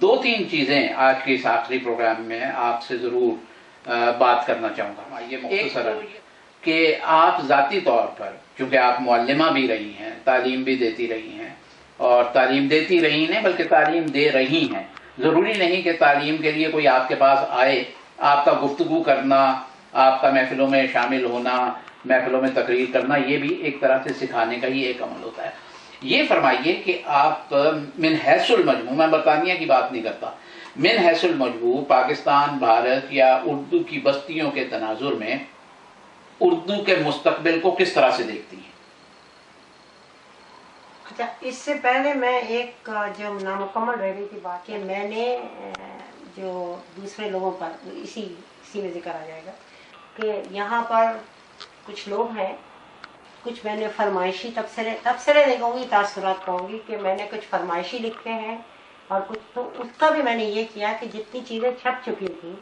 دو تین چیزیں آج کے اس آخری پروگرام میں آپ سے ضرور بات کرنا چاہوں گا. یہ مختصراً کہ آپ ذاتی طور پر چونکہ آپ معلمہ بھی رہی ہیں، تعلیم بھی دیتی رہی ہیں، اور تعلیم دیتی رہی ہیں بلکہ تعلیم دے رہی ہیں. ضروری نہیں کہ تعلیم کے لیے کوئی آپ کے پاس آئے، آپ کا گفتگو کرنا، آپ کا محفلوں میں شامل ہونا، محفلوں میں تقریر کرنا، یہ بھی ایک طرح سے سکھانے کا ہی ایک عمل ہوتا ہے. یہ فرمائیے کہ آپ من حیث المجموع، میں برطانیہ کی بات نہیں کرتا، من حیث المجموع پاکستان، بھارت یا اردو کی بستیوں کے تناظر میں اردو کے مستقبل کو کس طرح سے دیکھتی ہیں؟ اچھا، اس سے پہلے میں ایک جو نامکمل رہ گئی تھی بات کہ میں نے جو دوسرے لوگوں پر اسی میں ذکر آ جائے گا کہ یہاں پر کچھ لوگ ہیں، کچھ میں نے فرمائشی تبصرے نہیں کہوں گی، تاثرات کہوں گی کہ میں نے کچھ فرمائشی لکھے ہیں، اور کچھ تو اس کا بھی میں نے یہ کیا کہ جتنی چیزیں چھپ چکی تھیں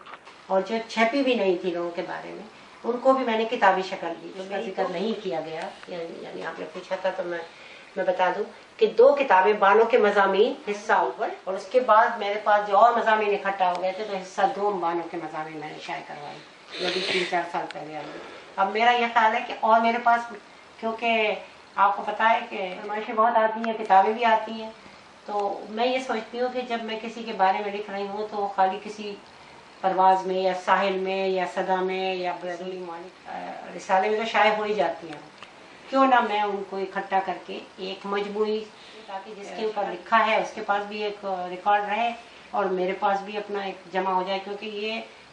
اور جو چھپی بھی نہیں تھی لوگوں کے بارے میں، ان کو بھی میں نے کتابی شکل دی. اس کا ذکر نہیں کیا گیا، یعنی آپ نے پوچھا تھا تو میں بتا دوں کہ 2 کتابیں بانوں کے مضامین حصہ اوپر، اور اس کے بعد میرے پاس جو اور مضامین اکٹھا ہو گئے تھے تو حصہ 2 بانوں کے مضامین میں نے شائع کروائی، جو بھی 3-4 سال پہلے آئی. اب میرا یہ خیال ہے کہ اور میرے پاس، کیونکہ آپ کو پتا ہے کہ فرمائشیں بہت آتی ہیں، کتابیں بھی آتی ہیں، تو میں یہ سوچتی ہوں کہ جب میں کسی کے بارے میں لکھ رہی ہوں تو خالی کسی پرواز میں یا ساحل میں یا صدا میں یا رسالے میں تو شائع ہو ہی جاتی ہیں، کیوں نہ میں ان کو اکٹھا کر کے ایک مجموعی، تاکہ جس کے اوپر لکھا ہے اس کے پاس بھی ایک ریکارڈ رہے اور میرے پاس بھی اپنا ایک جمع ہو جائے. کیونکہ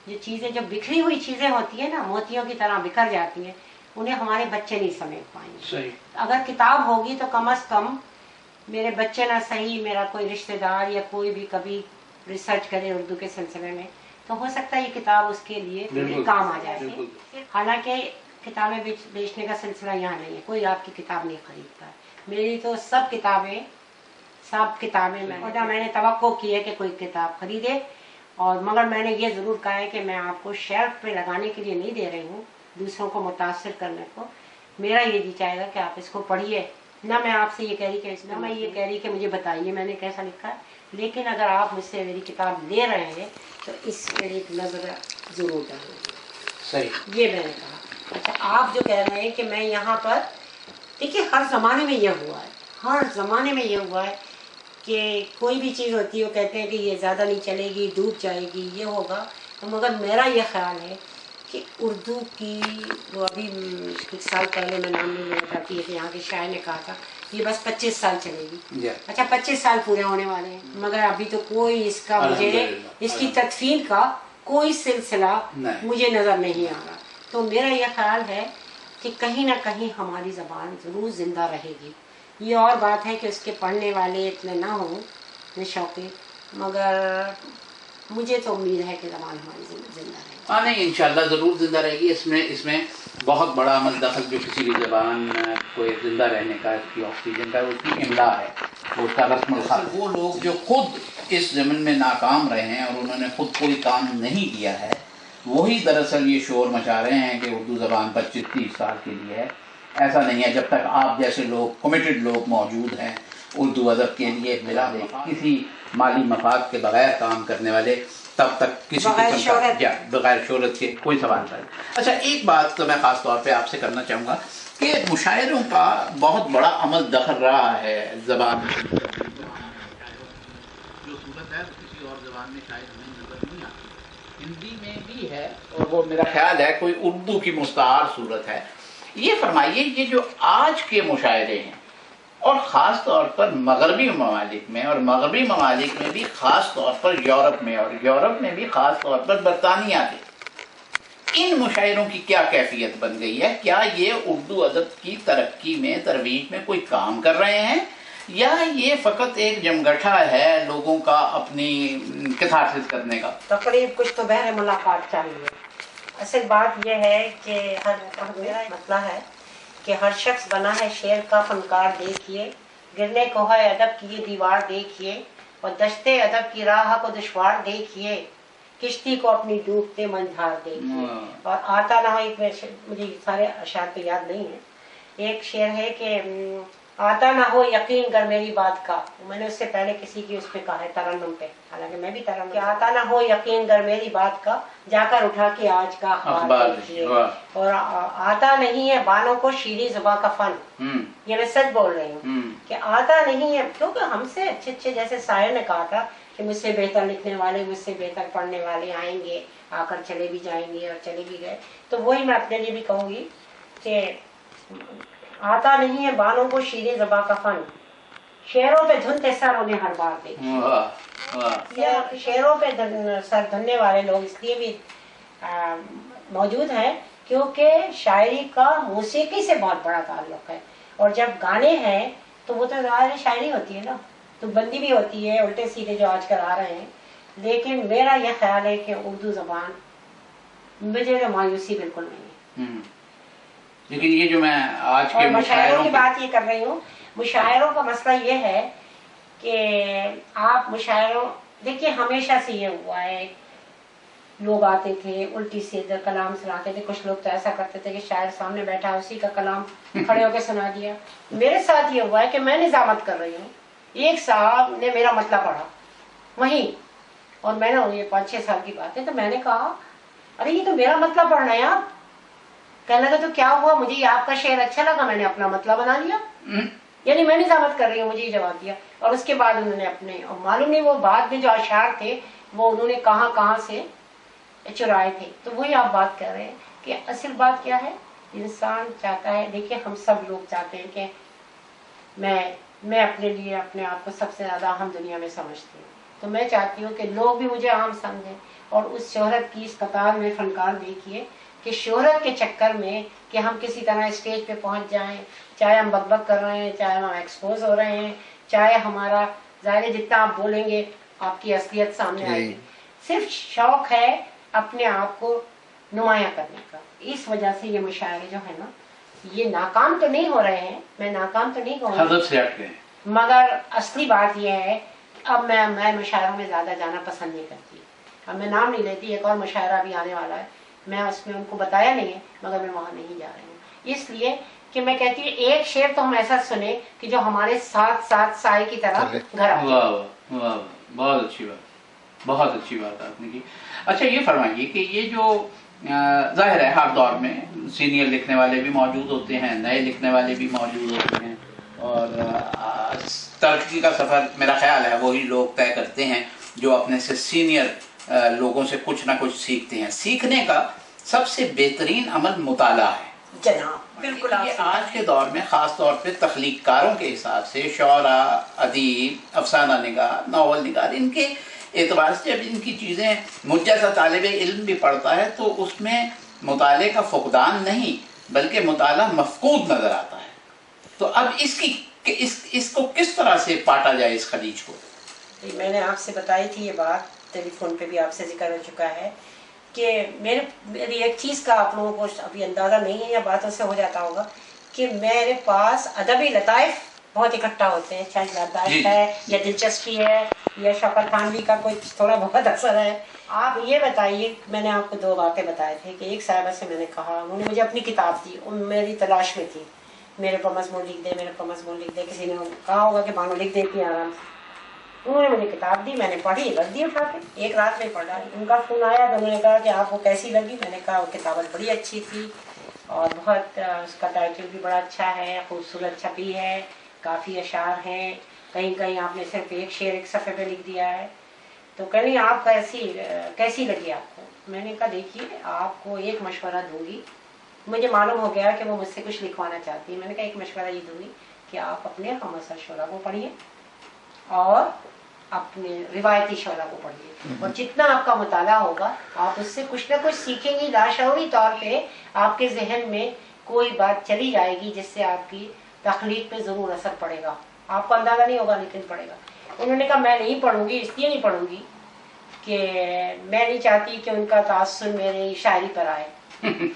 یہ چیزیں جو بکھری ہوئی چیزیں ہوتی ہیں نا، موتیوں کی طرح بکھر جاتی ہیں، انہیں ہمارے بچے نہیں سمیٹ پائیں گے. اگر کتاب ہوگی تو کم از کم میرے بچے نہ صحیح، میرا کوئی رشتہ دار یا کوئی بھی کبھی ریسرچ کرے اردو کے سلسلے میں، تو ہو سکتا ہے یہ کتاب اس کے لیے کام آ جائے. حالانکہ کتابیں بیچنے کا سلسلہ یہاں نہیں ہے، کوئی آپ کی کتاب نہیں خریدتا ہے. میری تو سب کتابیں میں نے توقع کی ہے کہ کوئی کتاب خریدے، اور مگر میں نے یہ ضرور کہا ہے کہ میں آپ کو شیلف پہ لگانے کے لیے نہیں دے رہی ہوں، دوسروں کو متاثر کرنے کو. میرا یہ جی چاہے گا کہ آپ اس کو پڑھیے. نہ میں آپ سے یہ کہہ رہی کہ مجھے بتائیے میں نے کیسا لکھا ہے، لیکن اگر آپ مجھ سے میری کتاب لے رہے ہیں تو اس پہ ایک نظر ضرور ڈالیں. صحیح، یہ میں نے کہا. اچھا، آپ جو کہہ رہے ہیں کہ میں یہاں پر، دیکھیے ہر زمانے میں یہ ہوا ہے کہ کوئی بھی چیز ہوتی ہے وہ کہتے ہیں کہ یہ زیادہ نہیں چلے گی، ڈوب جائے گی، یہ ہوگا. تو مگر میرا یہ خیال ہے کہ اردو کی، وہ ابھی کچھ سال پہلے میں نام نہیں لینا چاہتی ہے کہ یہاں کے شاعر نے کہا تھا یہ بس 25 سال چلے گی. اچھا، 25 سال پورے ہونے والے ہیں، مگر ابھی تو کوئی اس کا مجھے اس کی تدفین کا کوئی سلسلہ مجھے نظر نہیں آ رہا. تو میرا یہ خیال ہے کہ کہیں نہ کہیں ہماری زبان ضرور زندہ رہے گی. یہ اور بات ہے کہ اس کے پڑھنے والے اتنے نہ ہوں، اتنے شوقی، مگر مجھے تو امید ہے کہ زبان ہماری زندہ رہے گی. ہاں نہیں، انشاءاللہ ضرور زندہ رہے گی. اس میں بہت بڑا عمل دخل جو کسی بھی زبان کو زندہ رہنے کا، اس کی آکسیجن کا، اس کی املا ہے، اس کا رسم الخط. وہ لوگ جو خود اس زمین میں ناکام رہے ہیں اور انہوں نے خود کوئی کام نہیں کیا ہے، وہی دراصل یہ شور مچا رہے ہیں کہ اردو زبان 25-30 سال کے لیے ہے. ایسا نہیں ہے. جب تک آپ جیسے لوگ، کمیٹڈ لوگ موجود ہیں اردو ادب کے لیے، بلا کسی مالی مفاد کے بغیر کام کرنے والے، تب تک کسی بغیر شہرت کے کوئی سوال نہیں. اچھا، ایک بات تو میں خاص طور پہ آپ سے کرنا چاہوں گا کہ مشاعروں کا بہت بڑا عمل دخل رہا ہے زبان میں. جو صورت ہے کسی اور زبان میں شاید ہمیں نظر نہیں آتی. ہندی میں بھی ہے، اور وہ میرا خیال ہے کوئی اردو کی مستعار صورت ہے. یہ فرمائیے، یہ جو آج کے مشاعرے ہیں، اور خاص طور پر مغربی ممالک میں، اور مغربی ممالک میں بھی خاص طور پر یورپ میں، اور یورپ میں بھی خاص طور پر برطانیہ کے، ان مشاعروں کی کیا کیفیت بن گئی ہے؟ کیا یہ اردو ادب کی ترقی میں، ترویج میں کوئی کام کر رہے ہیں، یا یہ فقط ایک جمگٹھا ہے لوگوں کا اپنی کتھارسس کرنے کا؟ تقریب کچھ تو بہر ملاقات چاہیے. اصل بات یہ ہے کہ میرا مسئلہ ہے کہ ہر شخص بنا ہے شعر کا فنکار. دیکھیے گرنے کو ہے ادب کی یہ دیوار، دیکھیے اور دشتے ادب کی راہ کو دشوار، دیکھیے کشتی کو اپنی ڈوبتے منجھار، دیکھیے. اور آتا نہ ہو، مجھے سارے اشعار تو یاد نہیں ہیں. ایک شعر ہے کہ آتا نہ ہو یقین گر میری بات کا، میں نے اس سے پہلے کسی کی اس پہ کہا ہے ترنم پہ، حالانکہ میں بھی ترنم، کہ آتا نہ ہو یقین گر میری بات کا، جا کر اٹھا کے آج کا اخبار دیکھیے، اور آتا نہیں ہے بانوں کو شیریں زباں کا فن، یہ میں سچ بول رہی ہوں کہ آتا نہیں ہے، کیونکہ ہم سے اچھے اچھے، جیسے سائر نے کہا تھا کہ مجھ سے بہتر لکھنے والے، مجھ سے بہتر پڑھنے والے آئیں گے، آ کر چلے بھی جائیں گے اور چلے بھی گئے، تو وہی میں اپنے لیے بھی کہوں گی کہ آتا نہیں ہے بانوں کو شیریں زباں کا فن، شعروں پہ دھنتے سر انہیں ہر بار دیکھیں۔ شعروں پہ سر دھننے والے لوگ اس لیے بھی موجود ہیں کیونکہ شاعری کا موسیقی سے بہت بڑا تعلق ہے، اور جب گانے ہیں تو وہ تو ظاہر شاعری ہوتی ہے نا، تو بندی بھی ہوتی ہے، الٹے سیدھے جو آج کل آ رہے ہیں، لیکن میرا یہ خیال ہے کہ اردو زبان مجھے مایوسی بالکل نہیں ہے۔ لیکن یہ جو میں آج کے مشاعروں کی بات یہ کر رہی ہوں، مشاعروں کا مسئلہ یہ ہے کہ آپ مشاعروں دیکھیے، ہمیشہ سے یہ ہوا ہے، لوگ آتے تھے الٹی سیدھے کلام سناتے تھے، کچھ لوگ تو ایسا کرتے تھے کہ شاعر سامنے بیٹھا اسی کا کلام کھڑے ہو کے سنا دیا۔ میرے ساتھ یہ ہوا ہے کہ میں نظامت کر رہی ہوں، ایک صاحب نے میرا مطلب پڑھا وہیں، اور میں نے یہ 5-6 سال کی بات ہے، تو میں نے کہا ارے یہ تو میرا مطلب پڑھنا ہے آپ، کہنے لگا تو کیا ہوا، مجھے یہ آپ کا شعر اچھا لگا، میں نے اپنا مطلب بنا لیا، یعنی میں نظامت کر رہی ہوں، مجھے یہ جواب دیا، اور اس کے بعد انہوں نے اپنے، اور معلوم نہیں وہ بعد میں جو اشعار تھے وہ انہوں نے کہاں سے چرائے تھے۔ تو وہی آپ بات کر رہے ہیں کہ اصل بات کیا ہے، انسان چاہتا ہے، دیکھیے ہم سب لوگ چاہتے ہیں کہ میں اپنے لیے اپنے آپ کو سب سے زیادہ اہم دنیا میں سمجھتی ہوں، تو میں چاہتی ہوں کہ لوگ بھی مجھے اہم سمجھیں، اور اس شہرت کی اس قطار میں فنکار دیکھیے کہ شہرت کے چکر میں کہ ہم کسی طرح اسٹیج پہ پہنچ جائیں، چاہے ہم بک کر رہے ہیں، چاہے ہم ایکسپوز ہو رہے ہیں، چاہے ہمارا ظاہر جتنا آپ بولیں گے آپ کی اصلیت سامنے آئے گی، صرف شوق ہے اپنے آپ کو نمایاں کرنے کا۔ اس وجہ سے یہ مشاعرے جو ہے نا، یہ ناکام تو نہیں ہو رہے ہیں، میں ناکام تو نہیں کہوں گی، مگر اصلی بات یہ ہے کہ اب میں مشاعروں میں زیادہ جانا پسند نہیں کرتی، اب میں نام نہیں لیتی، ایک اور مشاعرہ بھی آنے والا ہے، میں اس میں ان کو بتایا نہیں ہے، مگر میں وہاں نہیں جا رہی ہوں، اس لیے کہ میں کہتی ہوں ایک شعر تو ہم ایسا سنیں کہ جو ہمارے ساتھ ساتھ سائے کی طرح گھر آئے۔ بہت اچھی بات، بہت اچھی بات آپ نے کی۔ اچھا یہ فرمائیے کہ یہ جو ظاہر ہے ہر دور میں سینئر لکھنے والے بھی موجود ہوتے ہیں، نئے لکھنے والے بھی موجود ہوتے ہیں، اور ترقی کا سفر میرا خیال ہے وہی لوگ طے کرتے ہیں جو اپنے سے سینئر لوگوں سے کچھ نہ کچھ سیکھتے ہیں۔ سیکھنے کا سب سے بہترین عمل مطالعہ ہے جناب، بالکل۔ یہ آج کے دور میں خاص طور پہ تخلیق کاروں کے حساب سے، شعراء، ادیب، افسانہ نگار، ناول نگار، ان کے اعتبار سے جب ان کی چیزیں مجھ جیسا طالب علم بھی پڑھتا ہے تو اس میں مطالعے کا فقدان نہیں بلکہ مطالعہ مفقود نظر آتا ہے۔ تو اب اس کو کس طرح سے پاٹا جائے اس خلیج کو؟ میں نے آپ سے بتائی تھی یہ بات، ٹیلی فون پہ بھی آپ سے ذکر ہو چکا ہے کہ میری ایک چیز کا آپ لوگوں کو ابھی اندازہ نہیں ہے یا باتوں سے ہو جاتا ہوگا کہ میرے پاس ادبی لطائف بہت اکٹھا ہوتے ہیں، چاہے یادداشت ہے یا دلچسپی ہے یا شوکت تھانوی کا کوئی تھوڑا بہت اثر ہے۔ آپ یہ بتائیے، میں نے آپ کو 2 باتیں بتائے تھے کہ ایک صاحبہ سے میں نے کہا، انہوں نے مجھے اپنی کتاب دی، میری تلاش میں تھی، میرے پر مضمون لکھ دے، میرے پر مضمون لکھ دے، کسی نے کہا ہوگا کہ بانو لکھ دیتی ہیں آرام سے، انہوں نے مجھے کتاب دی، میں نے پڑھی، رکھ دی اٹھا کے، ایک رات میں پڑھا۔ ان کا فون آیا تو انہوں نے کہا کہ آپ کو کیسی لگی؟ میں نے کہا وہ کتابت بڑی اچھی تھی، اور بہت اس کا ٹائٹل بھی بڑا اچھا ہے، خوبصورت چھپی ہے، کافی اشعار ہیں، کہیں کہیں آپ نے صرف ایک شعر ایک صفحے پہ لکھ دیا ہے، تو کہ نہیں آپ کیسی لگی آپ کو؟ میں نے کہا دیکھیے آپ کو ایک مشورہ دوں گی، مجھے معلوم ہو گیا کہ وہ مجھ سے کچھ لکھوانا چاہتی ہے، میں نے کہا ایک مشورہ یہ دوں گی کہ آپ اپنے ہم اثر شعراء کو پڑھیے اور اپنے روایتی شعراء کو پڑھیے، اور جتنا آپ کا مطالعہ ہوگا آپ اس سے کچھ نہ کچھ سیکھیں گی، لاشعوری طور پہ آپ کے ذہن میں کوئی بات چلی جائے گی جس سے آپ کی تخلیق پہ ضرور اثر پڑے گا، آپ کو اندازہ نہیں ہوگا لیکن پڑے گا۔ انہوں نے کہا میں نہیں پڑھوں گی، اس لیے نہیں پڑھوں گی کہ میں نہیں چاہتی کہ ان کا تاثر میری شاعری پر آئے۔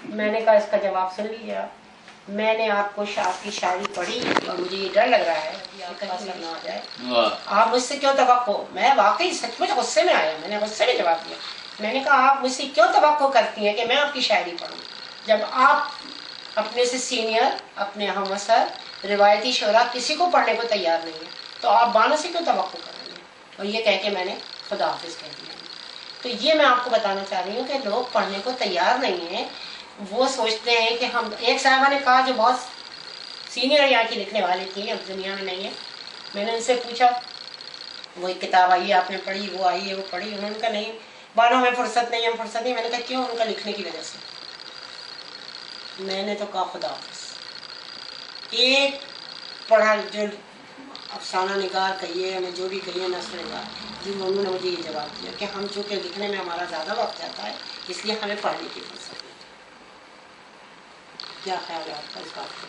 میں نے کہا اس کا جواب سن لیجیے آپ، میں نے آپ کی شاعری پڑھی اور مجھے یہ ڈر لگ رہا ہے کہ آپ کا اثر نہ ہو جائے، آپ مجھ سے کیوں توقع، میں واقعی سچ مچ غصے میں آیا، میں نے غصے میں جواب دیا، میں نے کہا آپ مجھ سے کیوں توقع کرتی ہیں کہ میں آپ کی شاعری پڑھوں جب آپ اپنے سے سینئر، اپنے ہم اثر روایتی شعرا کسی کو پڑھنے کو تیار نہیں ہے، تو آپ بانو سے کیوں توقع کر رہے ہیں؟ اور یہ کہہ کے میں نے خدا حافظ کہہ دیا۔ تو یہ میں آپ کو بتانا چاہ رہی ہوں کہ لوگ پڑھنے کو تیار نہیں ہیں، وہ سوچتے ہیں کہ ہم، ایک صاحبہ نے کہا جو بہت سینئر یہاں کی لکھنے والی تھی، اب دنیا میں نہیں ہے، میں نے ان سے پوچھا وہ ایک کتاب آئی ہے آپ نے پڑھی، وہ آئی ہے وہ پڑھی؟ انہوں نے کہا نہیں بانو ہمیں فرصت نہیں، ہم فرصت نہیں۔ میں نے کہا کیوں؟ ان کا لکھنے کی وجہ سے۔ میں نے تو کہا خدا حافظ۔ ایک پڑھا جو افسانہ نگار کہیے یا جو بھی کہیے، نثر نگار، انہوں نے مجھے یہ جواب دیا کہ ہم چونکہ لکھنے میں ہمارا زیادہ وقت جاتا ہے اس لیے ہمیں پڑھنے کی فرصت نہیں۔ کیا خیال ہے آپ کا اس بات کا؟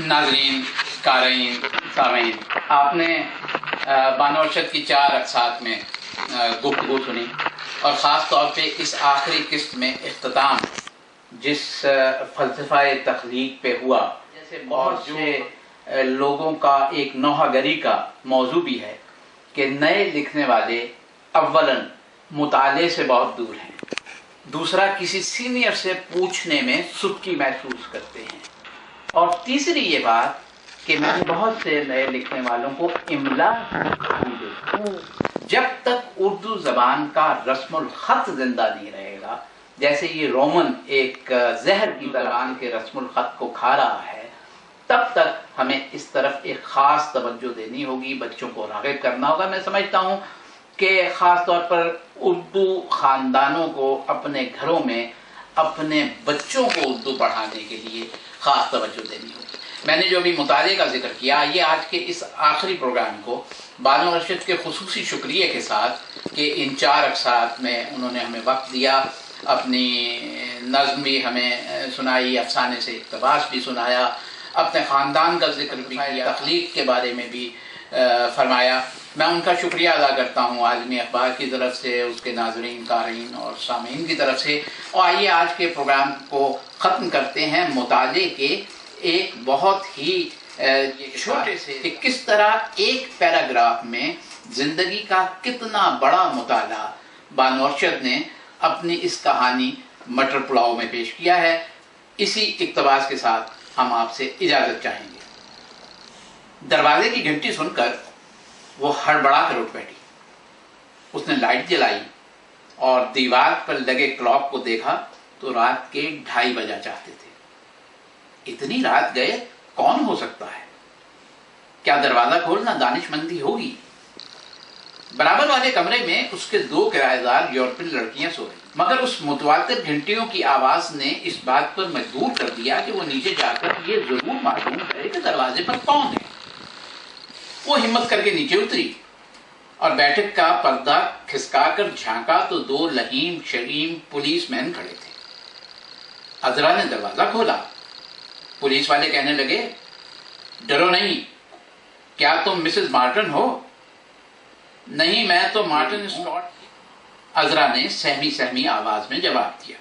ناظرین، قارئین، سامعین، آپ نے بانو ارشد کی 4 اقساط میں گفتگو سنی، اور خاص طور پہ اس آخری قسط میں اختتام جس فلسفہ تخلیق پہ ہوا، جیسے بہت سے لوگوں کا ایک نوحہ گری کا موضوع بھی ہے کہ نئے لکھنے والے اولاً مطالعے سے بہت دور ہیں، دوسرا کسی سینئر سے پوچھنے میں سستی محسوس کرتے ہیں، اور تیسری یہ بات کہ میں نے بہت سے نئے لکھنے والوں کو املا نہیں دیکھا۔ جب تک اردو زبان کا رسم الخط زندہ نہیں رہے گا، جیسے یہ رومن ایک زہر کی زبان کے رسم الخط کو کھا رہا ہے، تب تک ہمیں اس طرف ایک خاص توجہ دینی ہوگی، بچوں کو راغب کرنا ہوگا۔ میں سمجھتا ہوں کہ خاص طور پر اردو خاندانوں کو اپنے گھروں میں اپنے بچوں کو اردو پڑھانے کے لیے خاص توجہ دینی ہوگی۔ میں نے جو بھی مطالعے کا ذکر کیا، یہ آج کے اس آخری پروگرام کو بانو ارشد کے خصوصی شکریہ کے ساتھ کہ ان 4 اقساط میں انہوں نے ہمیں وقت دیا، اپنی نظم بھی ہمیں سنائی، افسانے سے اقتباس بھی سنایا، اپنے خاندان کا ذکر بھی کیا، تخلیق کے بارے میں بھی فرمایا۔ میں ان کا شکریہ ادا کرتا ہوں عالمی اخبار کی طرف سے، اس کے ناظرین، قارئین اور سامعین کی طرف سے۔ اور آئیے آج کے پروگرام کو ختم کرتے ہیں مطالعے کے ایک بہت ہی چھوٹے سے، کہ کس طرح ایک پیراگراف میں زندگی کا کتنا بڑا مطالعہ بانو ارشد نے اپنی اس کہانی مٹر پلاؤ میں پیش کیا ہے۔ اسی اقتباس کے ساتھ ہم آپ سے اجازت چاہیں گے۔ دروازے کی گھنٹی سن کر وہ ہڑبڑا کر اٹھ بیٹھی۔ اس نے لائٹ جلائی اور دیوار پر لگے کلاک کو دیکھا تو رات کے 2:30 بجا چاہتے تھے۔ اتنی رات گئے کون ہو سکتا ہے؟ کیا دروازہ کھولنا دانش مندی ہوگی؟ برابر والے کمرے میں اس کے 2 کرایہ دار یورپین لڑکیاں سو رہی، مگر اس متواتر گھنٹیوں کی آواز نے اس بات پر مجبور کر دیا کہ وہ نیچے جا کر یہ ضرور معلوم کرے کہ دروازے پر کون ہے۔ وہ ہمت کر کے نیچے اتری اور بیٹھک کا پردہ کھسکا کر جھانکا تو 2 لہیم شریم پولیس مین کھڑے تھے۔ عذرا نے دروازہ کھولا۔ پولیس والے کہنے لگے، ڈرو نہیں، کیا تم مسز مارٹن ہو؟ نہیں، میں تو مارٹن اسکاٹ۔ عذرا نے سہمی سہمی آواز میں جواب دیا،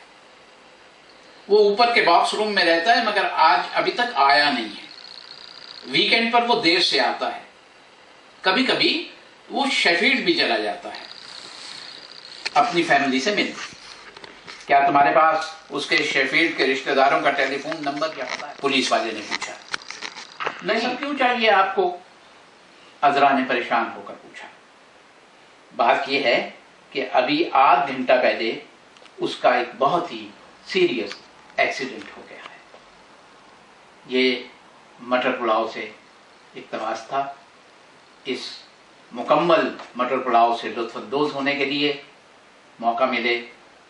وہ اوپر کے باکس روم میں رہتا ہے مگر آج ابھی تک آیا نہیں ہے۔ ویکینڈ پر وہ دیر سے آتا ہے، کبھی کبھی وہ شیفیلڈ بھی چلا جاتا ہے اپنی فیملی سے ملنے۔ کیا تمہارے پاس اس کے شیفیلڈ کے رشتہ داروں کا ٹیلی فون نمبر یا پتہ ہے؟ پولیس والے نے پوچھا۔ نہیں، کیوں چاہیے آپ کو؟ عذرا نے پریشان ہو کر پوچھا۔ بات یہ ہے کہ ابھی 8 گھنٹہ پہلے اس کا ایک بہت ہی سیریس ایکسیڈنٹ ہو گیا ہے۔ یہ مٹر پلاؤ سے اقتباس تھا۔ اس مکمل مٹر پلاؤ سے لطف اندوز ہونے کے لیے موقع ملے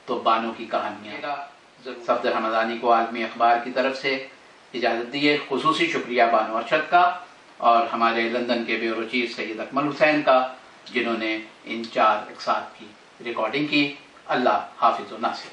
تو بانو کی کہانیاں صفدر حمدانی کو عالمی اخبار کی طرف سے اجازت دیے۔ خصوصی شکریہ بانو ارشد کا اور ہمارے لندن کے بیورو چیف سید اکمل حسین کا، جنہوں نے ان 4 اقساط کی ریکارڈنگ کی۔ اللہ حافظ و ناصر۔